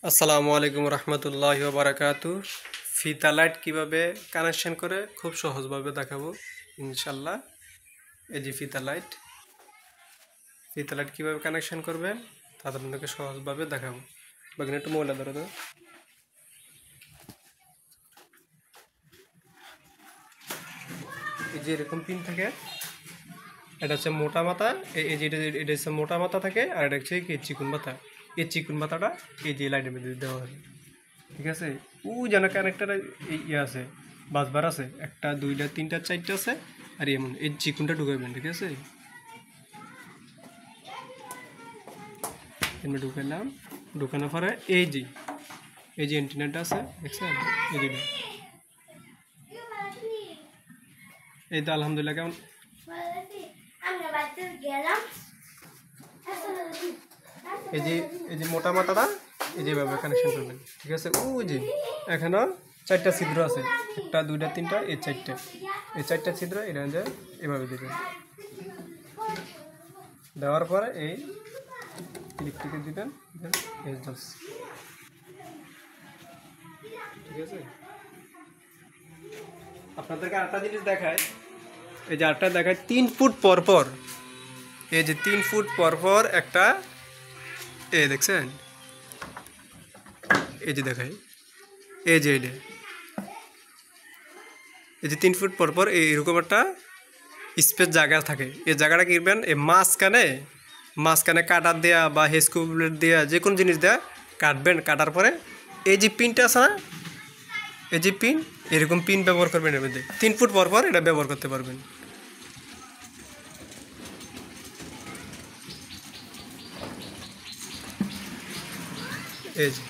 আসসালামু আলাইকুম রহমতুল্লাহি ওয়া বারাকাতু। ফিতা লাইট কিভাবে কানেকশন করে খুব সহজভাবে দেখাবো ইনশাল্লাহ। এই যে ফিতা লাইট কিভাবে কানেকশন করবেন তাদের আপনাকে সহজভাবে দেখাবো। বাকিন একটু ময়লা ধরো তো। এই যে এরকম পিন থাকে, এটা হচ্ছে মোটা মাথা। এই যে এটা হচ্ছে মোটা মাথা থাকে, আর এটা হচ্ছে কি চিকুন মাথা। এই চিকুন মাথাটা এই যে লাইটের মধ্যে দেওয়া হবে, ঠিক আছে। ও যেন কানেক্টার ইয়ে আছে, বাসবার আছে, একটা দুইটা তিনটা চারটা আছে। আর এমন এই চিকুনটা ঢুকাইবেন, ঠিক আছে। এমনি ঢুকাইলাম, ঢুকানোর পরে এই যে অ্যান্টেনাটা আছে দেখছেন, এই যে এই তো আলহামদুলিল্লাহ কেমন। এই যে এই যে মোটা মাথাটা এই যেভাবে কানেকশন করবেন, ঠিক আছে। ও যে এখানেও চারটা ছিদ্র আছে, একটা দুইটা তিনটা এই চারটা ছিদ্র এটা যে এভাবে দেবেন। দেওয়ার পরে এই ইলেকট্রিকে দিবেন, এই জ্বলছে, ঠিক আছে। আপনাদেরকে আরেকটা জিনিস দেখায়, এই যে আরেকটা দেখায় 3 ফুট পর পর, এই যে 3 ফুট পর পর একটা দেখছেন, এই যে দেখায়, এই যে এই যে 3 ফুট পর পর এইরকম একটা স্পেস জায়গা থাকে। এই জায়গাটা কিনবেন এই মাঝখানে কাটার দেয়া বা হেস্কো ব্লেড দেওয়া যে কোনো জিনিস দেয়া কাটবেন। কাটার পরে এই যে পিনটা আছে না, এই যে পিন, এরকম পিন ব্যবহার করবেন। এর মধ্যে 3 ফুট পর পর এটা ব্যবহার করতে পারবেন। এই যে